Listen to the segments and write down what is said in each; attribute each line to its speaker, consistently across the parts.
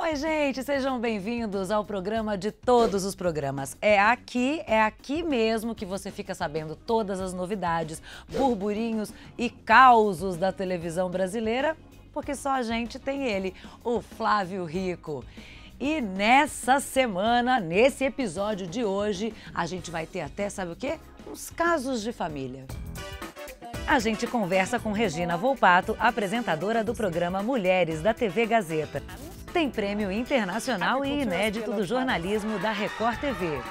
Speaker 1: Oi, gente, sejam bem-vindos ao programa de todos os programas. É aqui mesmo que você fica sabendo todas as novidades, burburinhos e causos da televisão brasileira, porque só a gente tem ele, o Flávio Rico. E nessa semana, nesse episódio de hoje, a gente vai ter até, sabe o quê? Uns casos de família. A gente conversa com Regina Volpato, apresentadora do programa Mulheres da TV Gazeta. Tem prêmio internacional e inédito do jornalismo da Record TV.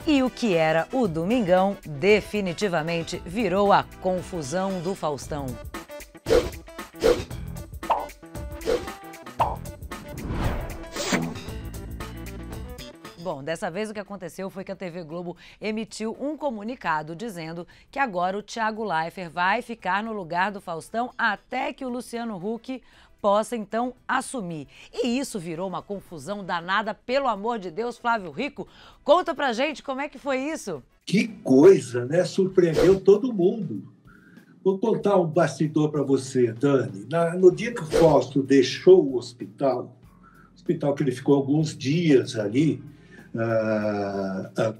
Speaker 1: E o que era o Domingão definitivamente virou a confusão do Faustão. Bom, dessa vez o que aconteceu foi que a TV Globo emitiu um comunicado dizendo que agora o Thiago Leifert vai ficar no lugar do Faustão até que o Luciano Huck possa, então, assumir. E isso virou uma confusão danada, pelo amor de Deus, Flávio Rico. Conta pra gente como é que foi isso.
Speaker 2: Que coisa, né? Surpreendeu todo mundo. Vou contar um bastidor para você, Dani. No dia que o Fausto deixou o hospital que ele ficou alguns dias ali,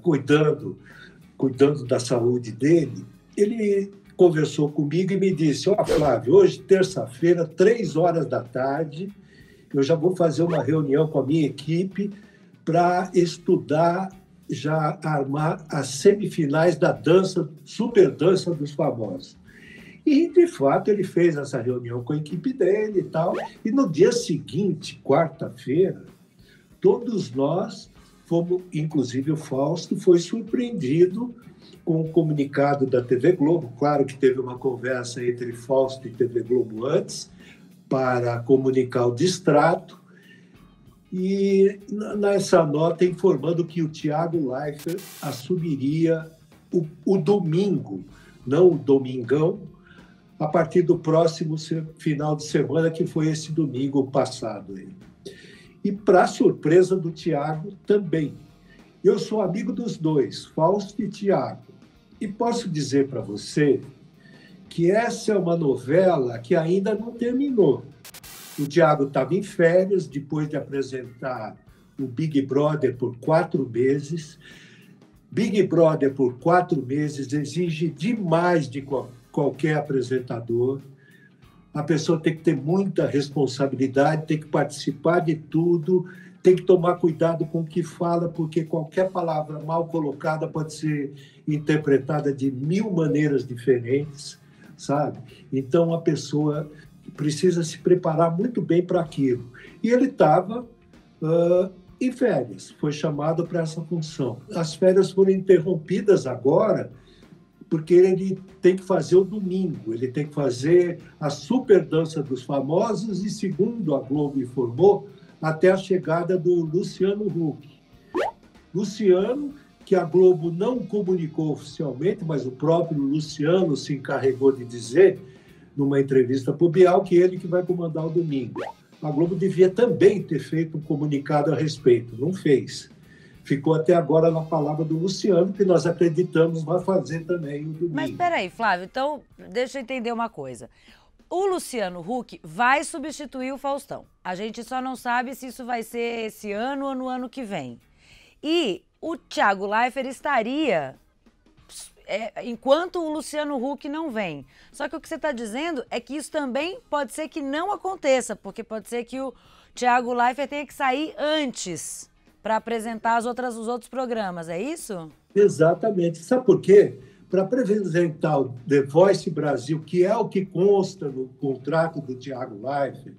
Speaker 2: cuidando da saúde dele, ele conversou comigo e me disse: Flávio, hoje, terça-feira, 3 horas da tarde, eu já vou fazer uma reunião com a minha equipe para estudar, já armar as semifinais da dança, super dança dos famosos. E, de fato, ele fez essa reunião com a equipe dele e tal. E no dia seguinte, quarta-feira, todos nós fomos, inclusive o Fausto, foi surpreendido com o comunicado da TV Globo. Claro que teve uma conversa entre Fausto e TV Globo antes para comunicar o distrato. E nessa nota informando que o Thiago Leifert assumiria o domingo, não o Domingão, a partir do próximo final de semana, que foi esse domingo passado. E, para surpresa do Thiago, também. Eu sou amigo dos dois, Fausto e Thiago. E posso dizer para você que essa é uma novela que ainda não terminou. O Thiago estava em férias, depois de apresentar o Big Brother por 4 meses. Big Brother por 4 meses exige demais de qualquer apresentador. A pessoa tem que ter muita responsabilidade, tem que participar de tudo, tem que tomar cuidado com o que fala, porque qualquer palavra mal colocada pode ser interpretada de 1000 maneiras diferentes, sabe? Então, a pessoa precisa se preparar muito bem para aquilo. E ele estava em férias, foi chamado para essa função. As férias foram interrompidas agora, porque ele tem que fazer o domingo, ele tem que fazer a super dança dos famosos e, segundo a Globo informou, até a chegada do Luciano Huck. Luciano, que a Globo não comunicou oficialmente, mas o próprio Luciano se encarregou de dizer, numa entrevista para o Bial, que ele que vai comandar o domingo. A Globo devia também ter feito um comunicado a respeito, não fez. Ficou até agora na palavra do Luciano, que nós acreditamos vai fazer também o domingo.
Speaker 1: Mas peraí, Flávio, então deixa eu entender uma coisa. O Luciano Huck vai substituir o Faustão. A gente só não sabe se isso vai ser esse ano ou no ano que vem. E o Thiago Leifert estaria enquanto o Luciano Huck não vem. Só que o que você está dizendo é que isso também pode ser que não aconteça, porque pode ser que o Thiago Leifert tenha que sair antes para apresentar os outros programas, é isso?
Speaker 2: Exatamente. Sabe por quê? Para apresentar o The Voice Brasil, que é o que consta no contrato do Thiago Leifert,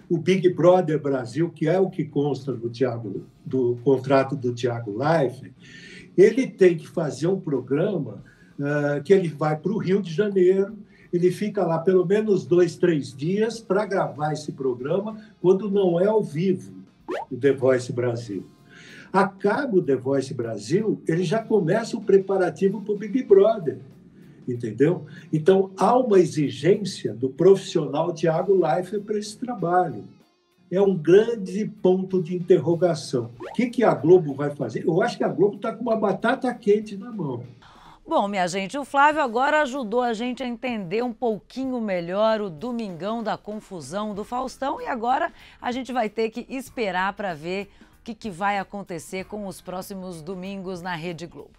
Speaker 2: o Big Brother Brasil, que é o que consta do contrato do Thiago Leifert, ele tem que fazer um programa que ele vai para o Rio de Janeiro, ele fica lá pelo menos 2, 3 dias para gravar esse programa, quando não é ao vivo, o The Voice Brasil. Acaba o The Voice Brasil, ele já começa o preparativo para o Big Brother, entendeu? Então, há uma exigência do profissional Thiago Leifert para esse trabalho. É um grande ponto de interrogação. O que a Globo vai fazer? Eu acho que a Globo está com uma batata quente na mão.
Speaker 1: Bom, minha gente, o Flávio agora ajudou a gente a entender um pouquinho melhor o Domingão da Confusão do Faustão e agora a gente vai ter que esperar para ver o que vai acontecer com os próximos domingos na Rede Globo.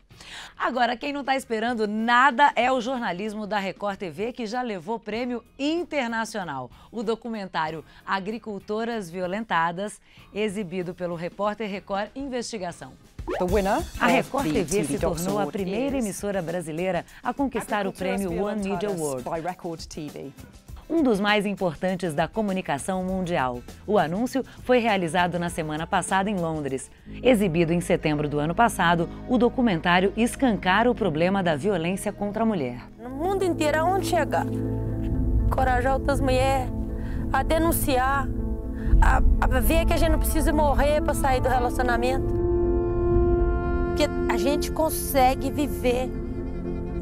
Speaker 1: Agora, quem não está esperando nada é o jornalismo da Record TV, que já levou prêmio internacional. O documentário Agricultoras Violentadas, exibido pelo Repórter Record Investigação. A Record TV se tornou a primeira emissora brasileira a conquistar o prêmio One Media Award, um dos mais importantes da comunicação mundial. O anúncio foi realizado na semana passada em Londres. Exibido em setembro do ano passado, o documentário escancara o problema da violência contra a mulher.
Speaker 3: No mundo inteiro, aonde chegar, encorajar outras mulheres a denunciar, a ver que a gente não precisa morrer para sair do relacionamento. Porque a gente consegue viver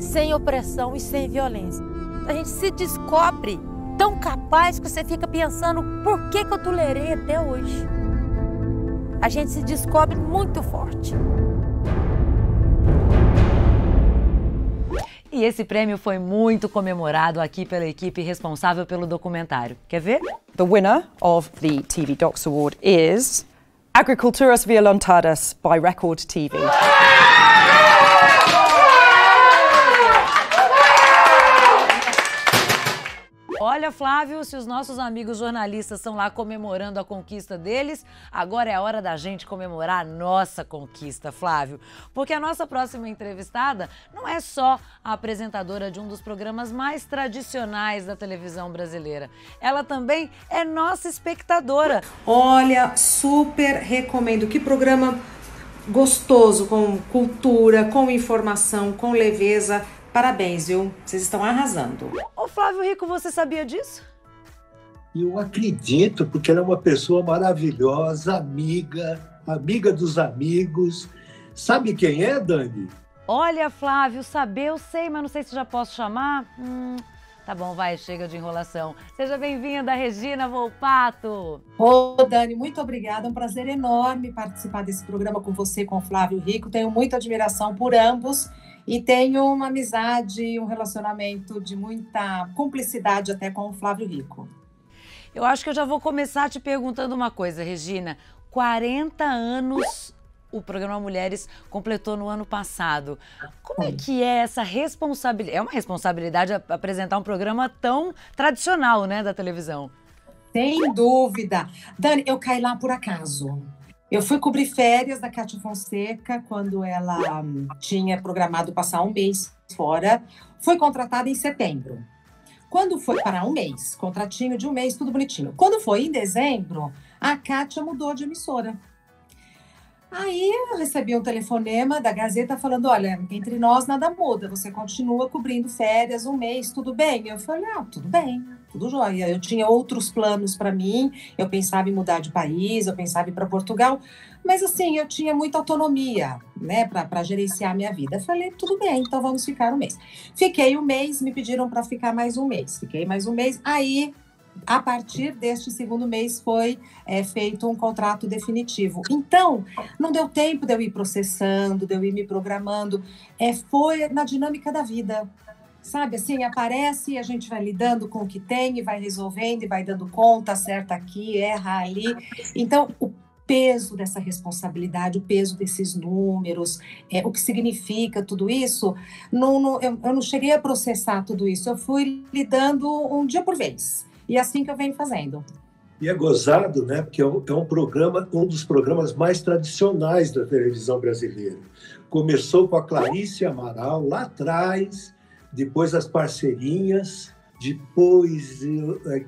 Speaker 3: sem opressão e sem violência. A gente se descobre tão capaz que você fica pensando por que eu tolerei até hoje. A gente se descobre muito forte.
Speaker 1: E esse prêmio foi muito comemorado aqui pela equipe responsável pelo documentário. Quer ver?
Speaker 4: The winner of the TV Docs Award is Agriculturas Violentadas by Record TV.
Speaker 1: Olha, Flávio, se os nossos amigos jornalistas estão lá comemorando a conquista deles, agora é a hora da gente comemorar a nossa conquista, Flávio. Porque a nossa próxima entrevistada não é só a apresentadora de um dos programas mais tradicionais da televisão brasileira. Ela também é nossa espectadora.
Speaker 5: Olha, super recomendo. Que programa gostoso, com cultura, com informação, com leveza. Parabéns, viu? Vocês estão arrasando.
Speaker 1: Ô, Flávio Rico, você sabia disso?
Speaker 2: Eu acredito, porque ela é uma pessoa maravilhosa, amiga dos amigos. Sabe quem é, Dani?
Speaker 1: Olha, Flávio, saber eu sei, mas não sei se já posso chamar. Tá bom, vai, chega de enrolação. Seja bem-vinda, Regina Volpato.
Speaker 5: Ô, Dani, muito obrigada. É um prazer enorme participar desse programa com você, com o Flávio Rico. Tenho muita admiração por ambos. E tenho uma amizade, um relacionamento de muita cumplicidade até com o Flávio Rico.
Speaker 1: Eu acho que eu já vou começar te perguntando uma coisa, Regina. 40 anos o programa Mulheres completou no ano passado. Como é que é essa responsabilidade? É uma responsabilidade apresentar um programa tão tradicional, né, da televisão?
Speaker 5: Sem dúvida. Dani, eu caí lá por acaso. Eu fui cobrir férias da Kátia Fonseca quando ela tinha programado passar um mês fora. Fui contratada em setembro. Quando foi para um mês, contratinho de um mês, tudo bonitinho. Quando foi em dezembro, a Kátia mudou de emissora. Aí eu recebi um telefonema da Gazeta falando, olha, entre nós nada muda, você continua cobrindo férias um mês, tudo bem? Eu falei, tudo bem, tudo jóia. Eu tinha outros planos para mim, eu pensava em mudar de país, eu pensava em ir para Portugal, mas assim, eu tinha muita autonomia, né, para gerenciar a minha vida. Eu falei, tudo bem, então vamos ficar um mês. Fiquei um mês, me pediram para ficar mais um mês, fiquei mais um mês, aí... A partir deste segundo mês foi feito um contrato definitivo. Então, não deu tempo de eu ir processando, de eu ir me programando. Foi na dinâmica da vida. Sabe, assim, aparece e a gente vai lidando com o que tem e vai resolvendo e vai dando conta, acerta aqui, erra ali. Então, o peso dessa responsabilidade, o peso desses números, o que significa tudo isso, eu não cheguei a processar tudo isso. Eu fui lidando um dia por vez. E é assim que eu venho fazendo.
Speaker 2: E é gozado, né? Porque é um programa, um dos programas mais tradicionais da televisão brasileira. Começou com a Clarice Amaral lá atrás, depois as parceirinhas, depois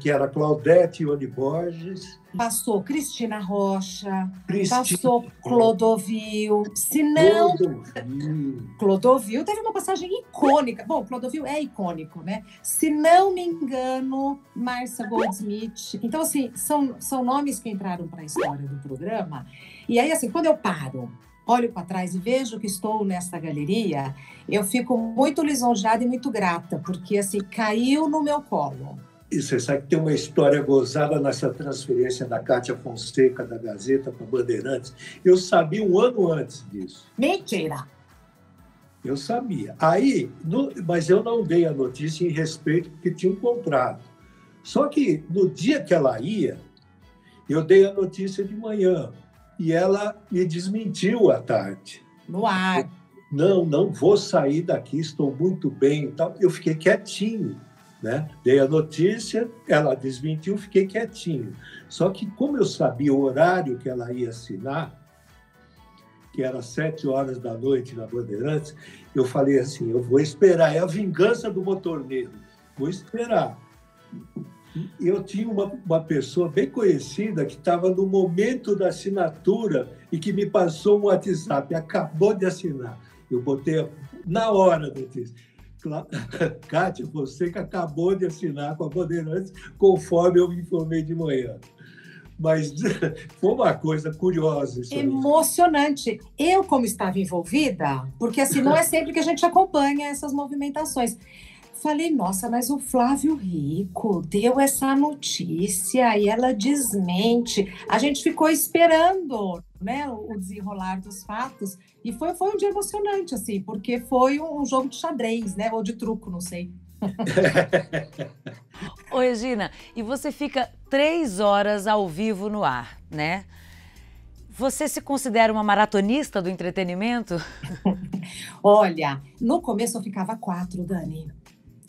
Speaker 2: que era Claudete e Ione Borges.
Speaker 5: Passou Cristina Rocha, passou Clodovil. Se não... Clodovil teve uma passagem icônica. Bom, Clodovil é icônico, né? Se não me engano, Márcia Goldsmith. Então, assim, são nomes que entraram para a história do programa. E aí, assim, quando eu paro, olho para trás e vejo que estou nessa galeria, eu fico muito lisonjeada e muito grata, porque, assim, caiu no meu colo.
Speaker 2: E você sabe que tem uma história gozada nessa transferência da Kátia Fonseca, da Gazeta, para Bandeirantes. Eu sabia um ano antes disso.
Speaker 5: Mentira!
Speaker 2: Eu sabia. Aí, mas eu não dei a notícia em respeito porque tinha um contrato. Só que no dia que ela ia, eu dei a notícia de manhã e ela me desmentiu à tarde.
Speaker 5: No ar.
Speaker 2: Não vou sair daqui, estou muito bem e tal. Eu fiquei quietinho, né? Dei a notícia, ela desmentiu, fiquei quietinho. Só que como eu sabia o horário que ela ia assinar, que era 7h da noite na Bandeirantes, eu falei assim, eu vou esperar, é a vingança do motorneiro, vou esperar. Eu tinha uma pessoa bem conhecida que estava no momento da assinatura e que me passou um WhatsApp, acabou de assinar. Eu botei na hora a notícia. Kátia, você que acabou de assinar com a Bandeirantes, conforme eu me informei de manhã. Mas foi uma coisa curiosa isso.
Speaker 5: Emocionante. Eu, como estava envolvida, porque assim, não é sempre que a gente acompanha essas movimentações. Falei, nossa, mas o Flávio Rico deu essa notícia e ela desmente. A gente ficou esperando, né, o desenrolar dos fatos e foi um dia emocionante, assim, porque foi um jogo de xadrez, né, ou de truco, não sei.
Speaker 1: Ô, Regina, e você fica 3 horas ao vivo no ar, né? Você se considera uma maratonista do entretenimento?
Speaker 5: Olha, no começo eu ficava 4, Dani.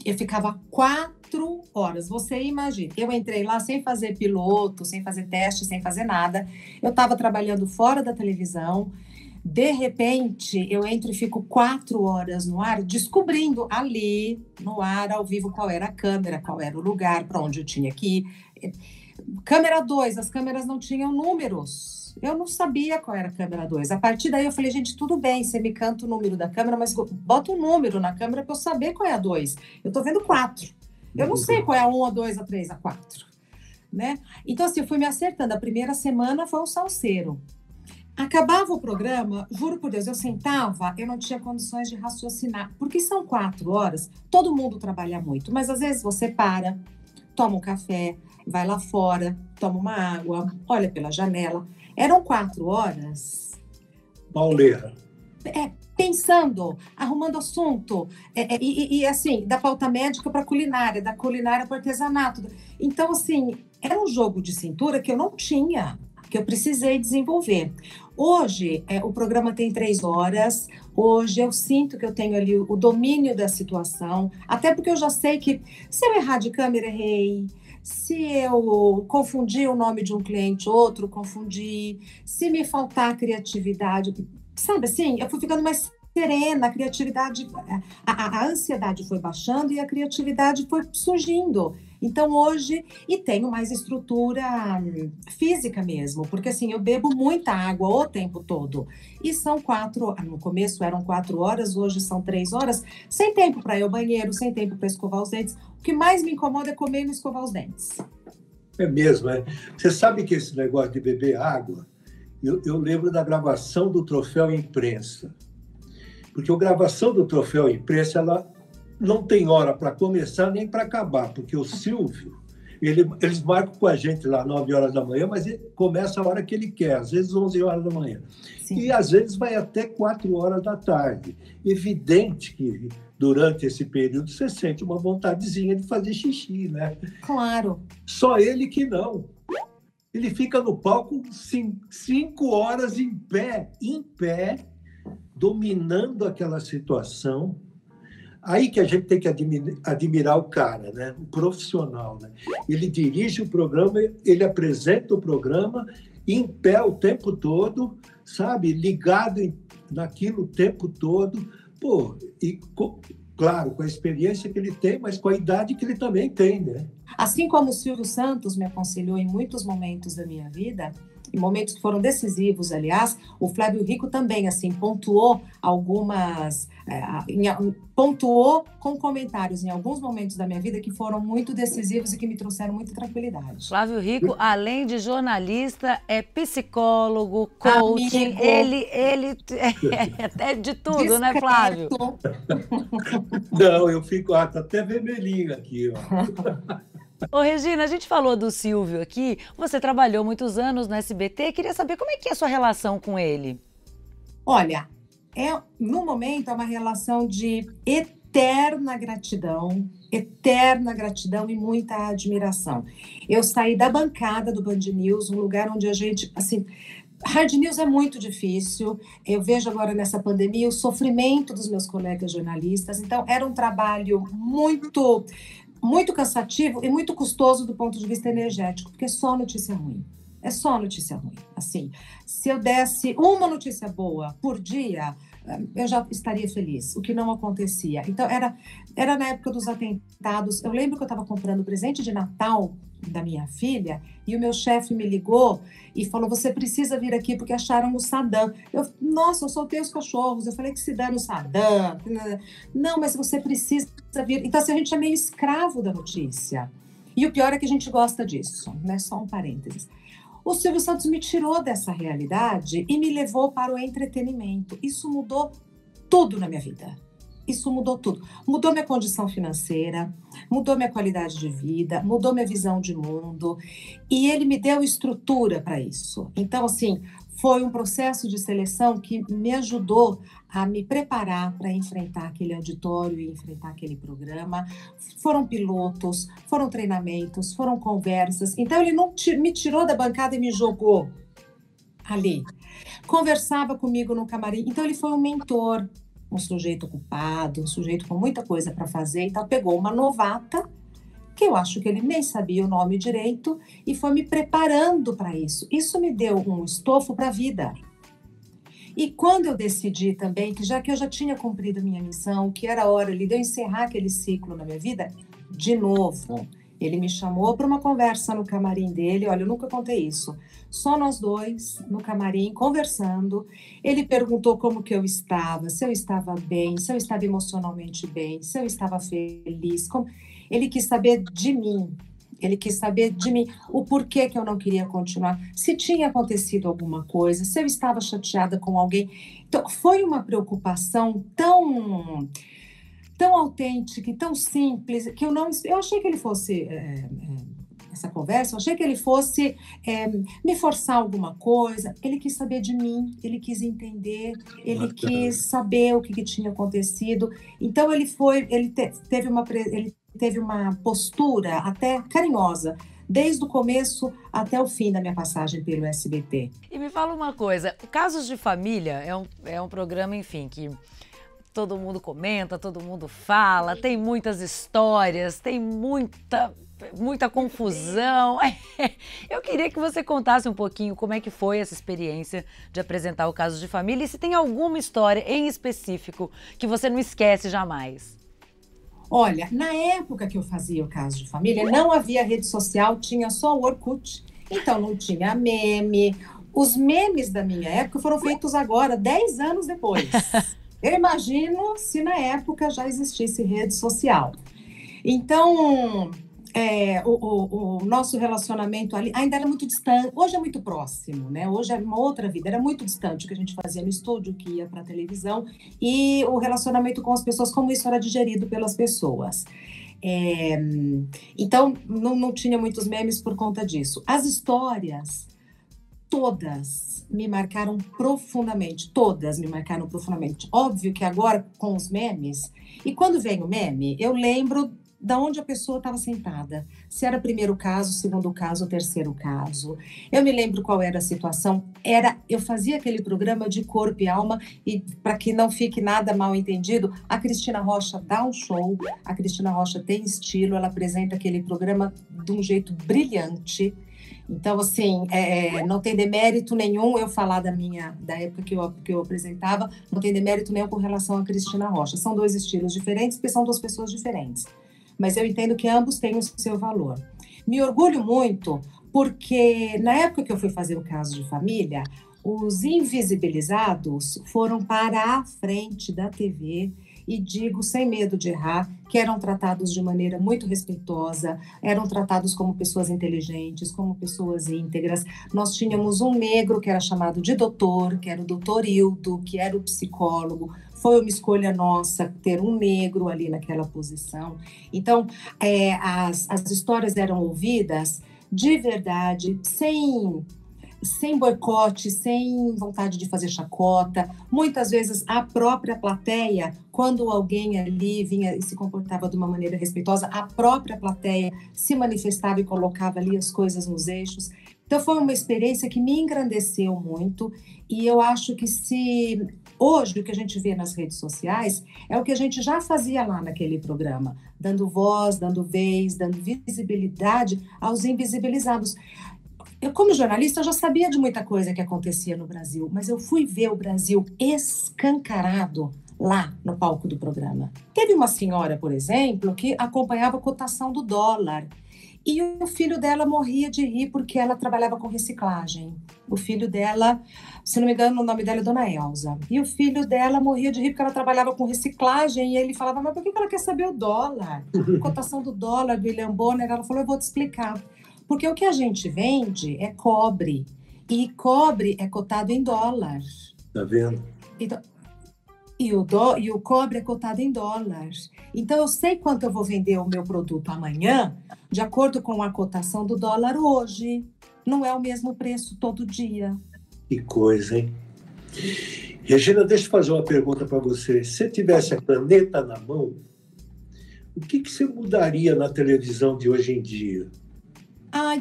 Speaker 5: Eu ficava 4 horas. Você imagina, eu entrei lá sem fazer piloto, sem fazer teste, sem fazer nada. Eu estava trabalhando fora da televisão. De repente, eu entro e fico 4 horas no ar, descobrindo ali, no ar, ao vivo, qual era a câmera, qual era o lugar, para onde eu tinha que ir. Câmera 2, as câmeras não tinham números. Eu não sabia qual era a câmera 2. A partir daí eu falei, gente, tudo bem, você me canta o número da câmera, mas bota um número na câmera para eu saber qual é a 2. Eu tô vendo 4. Eu não sei qual é a 1, a 2, a 3, a 4. Né? Então, assim, eu fui me acertando. A primeira semana foi um salseiro. Acabava o programa, juro por Deus, eu sentava, eu não tinha condições de raciocinar. Porque são 4 horas, todo mundo trabalha muito, mas às vezes você para, toma um café, vai lá fora, toma uma água, olha pela janela. Eram 4 horas.
Speaker 2: Pauleira.
Speaker 5: Pensando, arrumando assunto, e assim, da pauta médica para culinária, da culinária para artesanato. Então, assim, era um jogo de cintura que eu não tinha, que eu precisei desenvolver. Hoje, o programa tem 3 horas, hoje eu sinto que eu tenho ali o domínio da situação, até porque eu já sei que se eu errar de câmera, errei. Se eu confundir o nome de um cliente, outro confundir, se me faltar criatividade, sabe assim, eu fui ficando mais serena, a criatividade, a ansiedade foi baixando e a criatividade foi surgindo. Então hoje, e tenho mais estrutura física mesmo, porque assim, eu bebo muita água o tempo todo. E são 4, no começo eram 4 horas, hoje são 3 horas, sem tempo para ir ao banheiro, sem tempo para escovar os dentes. O que mais me incomoda é comer e não escovar os dentes.
Speaker 2: É mesmo, é? Você sabe que esse negócio de beber água, eu lembro da gravação do Troféu Imprensa. Porque a gravação do Troféu Imprensa, ela não tem hora para começar nem para acabar, porque o Silvio, eles marcam com a gente lá 9 horas da manhã, mas ele começa a hora que ele quer, às vezes 11 horas da manhã. Sim. E às vezes vai até 4 horas da tarde. Evidente que durante esse período você sente uma vontadezinha de fazer xixi, né?
Speaker 5: Claro.
Speaker 2: Só ele que não. Ele fica no palco 5 horas em pé, dominando aquela situação. Aí que a gente tem que admirar o cara, né? O profissional, né? Ele dirige o programa, ele apresenta o programa em pé o tempo todo, sabe? Ligado naquilo o tempo todo. Pô, e claro, com a experiência que ele tem, mas com a idade que ele também tem, né?
Speaker 5: Assim como o Silvio Santos me aconselhou em muitos momentos da minha vida, em momentos que foram decisivos, aliás, o Flávio Rico também, assim, pontuou pontuou com comentários em alguns momentos da minha vida que foram muito decisivos e que me trouxeram muita tranquilidade.
Speaker 1: Flávio Rico, além de jornalista, é psicólogo, coaching, ele é de tudo, discreto, né, Flávio?
Speaker 2: Não, eu fico até vermelhinho aqui, ó.
Speaker 1: Ô, Regina, a gente falou do Silvio aqui, você trabalhou muitos anos no SBT, queria saber como é que é a sua relação com ele?
Speaker 5: Olha, no momento, é uma relação de eterna gratidão e muita admiração. Eu saí da bancada do Band News, um lugar onde a gente, assim, hard news é muito difícil. Eu vejo agora nessa pandemia o sofrimento dos meus colegas jornalistas. Então, era um trabalho muito, muito cansativo e muito custoso do ponto de vista energético, porque é só notícia ruim. É só notícia ruim. Assim, se eu desse uma notícia boa por dia, eu já estaria feliz, o que não acontecia. Então, era na época dos atentados. Eu lembro que eu estava comprando presente de Natal da minha filha e o meu chefe me ligou e falou, você precisa vir aqui porque acharam o Saddam. Nossa, eu soltei os cachorros. Eu falei que se dane o Saddam. Não, mas você precisa vir. Então, assim, a gente é meio escravo da notícia. E o pior é que a gente gosta disso, né? Só um parênteses. O Silvio Santos me tirou dessa realidade e me levou para o entretenimento. Isso mudou tudo na minha vida. Isso mudou tudo. Mudou minha condição financeira, mudou minha qualidade de vida, mudou minha visão de mundo. E ele me deu estrutura para isso. Então, assim, foi um processo de seleção que me ajudou a me preparar para enfrentar aquele auditório e enfrentar aquele programa. Foram pilotos, foram treinamentos, foram conversas. Então, ele não me tirou da bancada e me jogou ali. Conversava comigo no camarim. Então, ele foi um mentor, um sujeito ocupado, um sujeito com muita coisa para fazer. Então, pegou uma novata, que eu acho que ele nem sabia o nome direito, e foi me preparando para isso. Isso me deu um estofo para a vida. E quando eu decidi também, que eu já tinha cumprido minha missão, que era hora de eu encerrar aquele ciclo na minha vida, de novo, ele me chamou para uma conversa no camarim dele. Olha, eu nunca contei isso. Só nós dois, no camarim, conversando. Ele perguntou como que eu estava, se eu estava bem, se eu estava emocionalmente bem, se eu estava feliz. Ele quis saber de mim. Ele quis saber de mim o porquê que eu não queria continuar, se tinha acontecido alguma coisa, se eu estava chateada com alguém. Então, foi uma preocupação tão autêntica e tão simples, que eu achei que ele fosse, essa conversa, eu achei que ele fosse me forçar alguma coisa. Ele quis saber de mim, ele quis entender, ele quis saber o que tinha acontecido. Então, ele teve uma postura até carinhosa, desde o começo até o fim da minha passagem pelo SBT.
Speaker 1: E me fala uma coisa, Casos de Família é um programa, enfim, que todo mundo comenta, todo mundo fala, tem muitas histórias, tem muita confusão. Eu queria que você contasse um pouquinho como é que foi essa experiência de apresentar o Casos de Família e se tem alguma história em específico que você não esquece jamais.
Speaker 5: Olha, na época que eu fazia o Caso de Família, não havia rede social, tinha só o Orkut. Então, não tinha meme. Os memes da minha época foram feitos agora, 10 anos depois. Eu imagino se na época já existisse rede social. Então, o nosso relacionamento ali ainda era muito distante. Hoje é muito próximo, né? Hoje é uma outra vida. Era muito distante o que a gente fazia no estúdio, que ia para a televisão, e o relacionamento com as pessoas, como isso era digerido pelas pessoas. Então, não tinha muitos memes por conta disso. As histórias, todas me marcaram profundamente. Todas me marcaram profundamente. Óbvio que agora, com os memes, e quando vem o meme, eu lembro da onde a pessoa estava sentada, se era primeiro caso, segundo caso, terceiro caso. Eu me lembro qual era a situação. Eu fazia aquele programa de corpo e alma, e para que não fique nada mal entendido, a Cristina Rocha dá um show, a Cristina Rocha tem estilo, ela apresenta aquele programa de um jeito brilhante. Então, assim, não tem demérito nenhum eu falar da época que eu apresentava, não tem demérito nenhum com relação a Cristina Rocha. São dois estilos diferentes, porque são duas pessoas diferentes. Mas eu entendo que ambos têm o seu valor. Me orgulho muito porque, na época que eu fui fazer o Caso de Família, os invisibilizados foram para a frente da TV, e digo sem medo de errar, que eram tratados de maneira muito respeitosa, eram tratados como pessoas inteligentes, como pessoas íntegras. Nós tínhamos um negro que era chamado de doutor, que era o doutor Hildo, que era o psicólogo. Foi uma escolha nossa ter um negro ali naquela posição. Então, as histórias eram ouvidas de verdade, sem sem boicote, sem vontade de fazer chacota. Muitas vezes a própria plateia, quando alguém ali vinha e se comportava de uma maneira respeitosa, a própria plateia se manifestava e colocava ali as coisas nos eixos. Então foi uma experiência que me engrandeceu muito, e eu acho que se hoje o que a gente vê nas redes sociais é o que a gente já fazia lá naquele programa, dando voz, dando vez, dando visibilidade aos invisibilizados. Eu, como jornalista, eu já sabia de muita coisa que acontecia no Brasil, mas eu fui ver o Brasil escancarado lá no palco do programa. Teve uma senhora, por exemplo, que acompanhava a cotação do dólar, e o filho dela morria de rir porque ela trabalhava com reciclagem. O filho dela, se não me engano, o nome dela é Dona Elza. E o filho dela morria de rir porque ela trabalhava com reciclagem, e ele falava, mas por que ela quer saber o dólar? A cotação do dólar, do William Bonner. Ela falou, eu vou te explicar. Porque o que a gente vende é cobre, e cobre é cotado em dólar.
Speaker 2: Tá vendo?
Speaker 5: Então, e o cobre é cotado em dólar. Então, eu sei quanto eu vou vender o meu produto amanhã, de acordo com a cotação do dólar hoje. Não é o mesmo preço todo dia.
Speaker 2: Que coisa, hein? Regina, deixa eu fazer uma pergunta para você. Se você tivesse a caneta na mão, o que você mudaria na televisão de hoje em dia?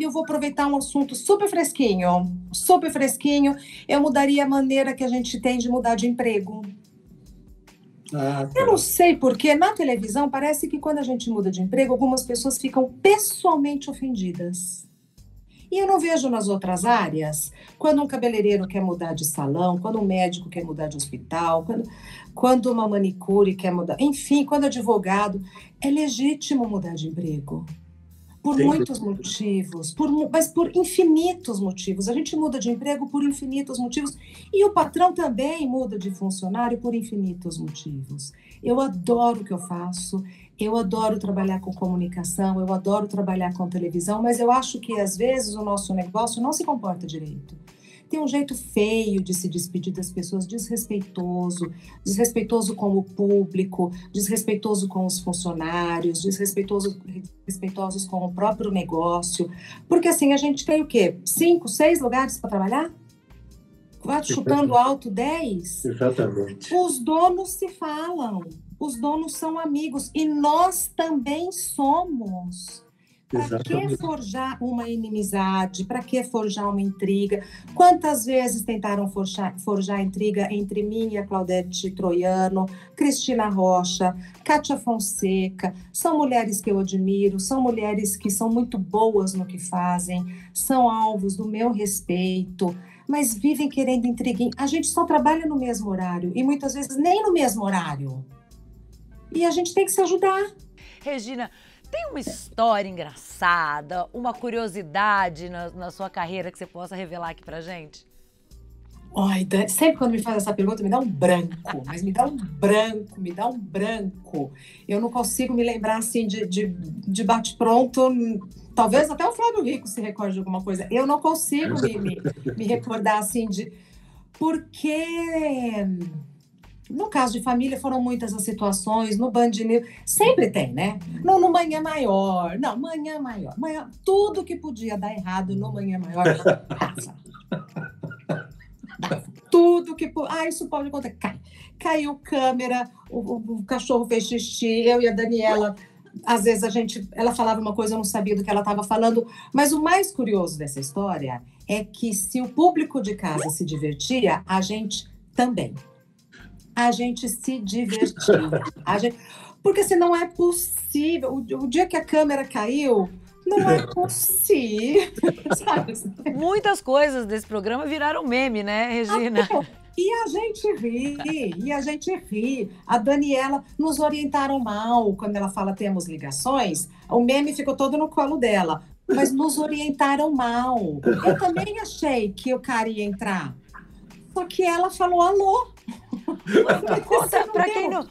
Speaker 5: Eu vou aproveitar um assunto super fresquinho. Super fresquinho. Eu mudaria a maneira que a gente tem de mudar de emprego.
Speaker 2: Tá.
Speaker 5: Eu não sei porque na televisão parece que quando a gente muda de emprego, algumas pessoas ficam pessoalmente ofendidas. E eu não vejo nas outras áreas, quando um cabeleireiro quer mudar de salão, quando um médico quer mudar de hospital, quando uma manicure quer mudar, enfim, quando advogado, é legítimo mudar de emprego. Por muitos motivos, mas por infinitos motivos. A gente muda de emprego por infinitos motivos, e o patrão também muda de funcionário por infinitos motivos. Eu adoro o que eu faço, eu adoro trabalhar com comunicação, eu adoro trabalhar com televisão, mas eu acho que às vezes o nosso negócio não se comporta direito. Tem um jeito feio de se despedir das pessoas, desrespeitoso com o público, desrespeitoso com os funcionários, desrespeitosos com o próprio negócio. Porque assim, a gente tem o quê? 5, 6 lugares para trabalhar? Chutando alto 10?
Speaker 2: Exatamente.
Speaker 5: Os donos se falam, os donos são amigos, e nós também somos. Para que forjar uma inimizade? Para que forjar uma intriga? Quantas vezes tentaram forjar intriga entre mim e a Claudete Troiano, Cristina Rocha, Kátia Fonseca? São mulheres que eu admiro, são mulheres que são muito boas no que fazem, são alvos do meu respeito, mas vivem querendo intriguinha. A gente só trabalha no mesmo horário, e muitas vezes nem no mesmo horário. E a gente tem que se ajudar.
Speaker 1: Regina, tem uma história engraçada, uma curiosidade na sua carreira que você possa revelar aqui pra gente?
Speaker 5: Sempre quando me faz essa pergunta, me dá um branco, mas me dá um branco. Eu não consigo me lembrar, assim, de bate-pronto. Talvez até o Flávio Rico se recorde de alguma coisa. Eu não consigo me recordar, assim, porque... No caso de família, foram muitas as situações, no Band News, sempre tem, né? No Manhã Maior, Manhã Maior, tudo que podia dar errado no Manhã Maior, tudo que... isso pode acontecer. Caiu câmera, o cachorro fez xixi, eu e a Daniela, às vezes ela falava uma coisa, eu não sabia do que ela estava falando, mas o mais curioso dessa história é que se o público de casa se divertia, a gente também. A gente se divertiu. Porque assim, não é possível. O dia que a câmera caiu, não é possível. Sabe?
Speaker 1: Muitas coisas desse programa viraram meme, né, Regina?
Speaker 5: E a gente ri. A Daniela, nos orientaram mal quando ela fala temos ligações. O meme ficou todo no colo dela. Mas nos orientaram mal. Eu também achei que o cara ia entrar. Só que ela falou alô.
Speaker 1: Conta,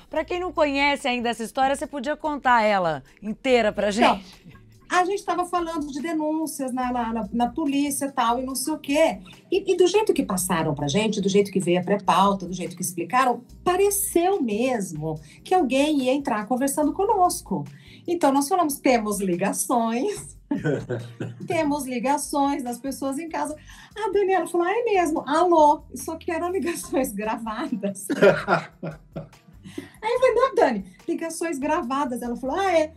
Speaker 1: pra quem não conhece ainda essa história, você podia contar ela inteira pra gente?
Speaker 5: Então, a gente estava falando de denúncias na polícia e tal, e não sei o quê. E do jeito que passaram pra gente, do jeito que veio a pré-pauta, do jeito que explicaram, pareceu mesmo que alguém ia entrar conversando conosco. Então, nós falamos, temos ligações. Temos ligações das pessoas em casa. A Daniela falou, é mesmo, alô, só que eram ligações gravadas. Aí eu falei, não, Dani, ligações gravadas. Ela falou, é.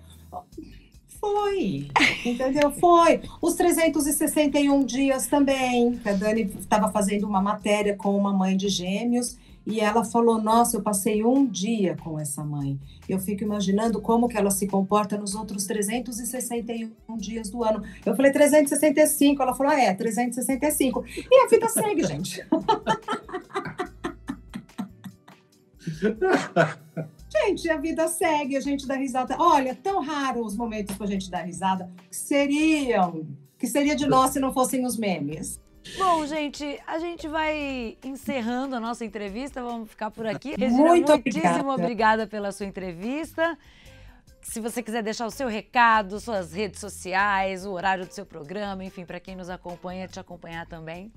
Speaker 5: Foi, entendeu? Foi. Os 361 dias também, que a Dani estava fazendo uma matéria com uma mãe de gêmeos, e ela falou, nossa, eu passei um dia com essa mãe. Eu fico imaginando como que ela se comporta nos outros 361 dias do ano. Eu falei, 365. Ela falou, 365. E a vida segue, gente. Gente, a vida segue, a gente dá risada. Olha, tão raro os momentos pra gente dar risada, que seria de nós se não fossem os memes.
Speaker 1: Bom, gente, a gente vai encerrando a nossa entrevista, vamos ficar por aqui. Regina,
Speaker 5: Muitíssimo
Speaker 1: obrigada pela sua entrevista. Se você quiser deixar o seu recado, suas redes sociais, o horário do seu programa, enfim, para quem nos acompanha, te acompanhar também.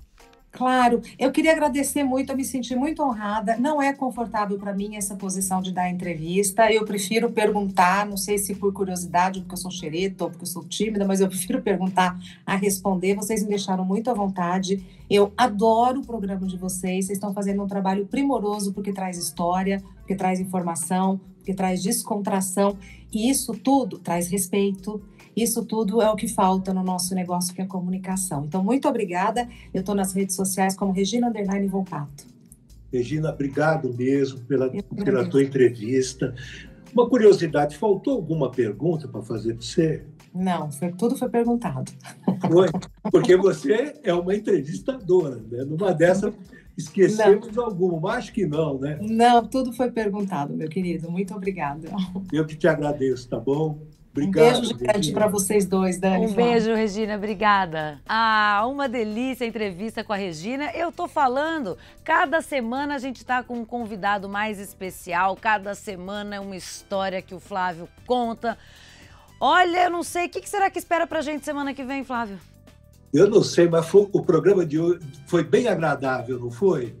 Speaker 5: Claro, eu queria agradecer muito, eu me senti muito honrada. Não é confortável para mim essa posição de dar entrevista. Eu prefiro perguntar, não sei se por curiosidade, porque eu sou xereta ou porque eu sou tímida, mas eu prefiro perguntar a responder. Vocês me deixaram muito à vontade. Eu adoro o programa de vocês. Vocês estão fazendo um trabalho primoroso porque traz história, porque traz informação, porque traz descontração. E isso tudo traz respeito. Isso tudo é o que falta no nosso negócio, que é a comunicação. Então, muito obrigada. Eu estou nas redes sociais como Regina_Volpato.
Speaker 2: Regina, obrigado mesmo pela tua entrevista. Uma curiosidade, faltou alguma pergunta para fazer para você?
Speaker 5: Não, tudo foi perguntado.
Speaker 2: Foi, porque você é uma entrevistadora, né? Numa dessas, esquecemos alguma, mas acho que não, né?
Speaker 5: Não, tudo foi perguntado, meu querido. Muito obrigada.
Speaker 2: Eu que te agradeço, tá bom? Obrigado,
Speaker 5: um beijo grande para vocês dois, Dani.
Speaker 1: Beijo, Regina, obrigada. Uma delícia a entrevista com a Regina. Eu tô falando, cada semana a gente tá com um convidado mais especial, cada semana é uma história que o Flávio conta. Olha, eu não sei, o que será que espera pra gente semana que vem, Flávio?
Speaker 2: Eu não sei, mas o programa de hoje foi bem agradável, não foi?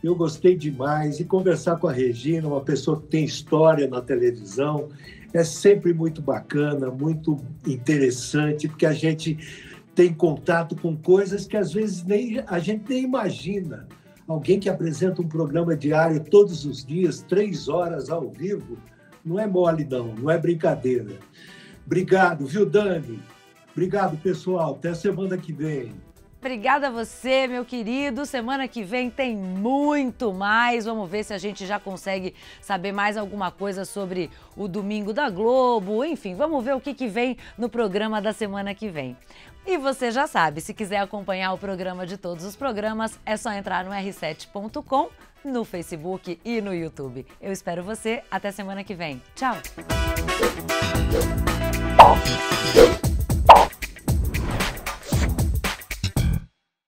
Speaker 2: Eu gostei demais, e conversar com a Regina, uma pessoa que tem história na televisão, é sempre muito bacana, muito interessante, porque a gente tem contato com coisas que às vezes a gente nem imagina. Alguém que apresenta um programa diário todos os dias, 3 horas ao vivo, não é mole não é brincadeira. Obrigado, viu, Dani? Obrigado, pessoal. Até semana que vem.
Speaker 1: Obrigada a você, meu querido. Semana que vem tem muito mais. Vamos ver se a gente já consegue saber mais alguma coisa sobre o Domingo da Globo. Enfim, vamos ver o que vem no programa da semana que vem. E você já sabe, se quiser acompanhar o programa de todos os programas, é só entrar no r7.com, no Facebook e no YouTube. Eu espero você. Até semana que vem. Tchau!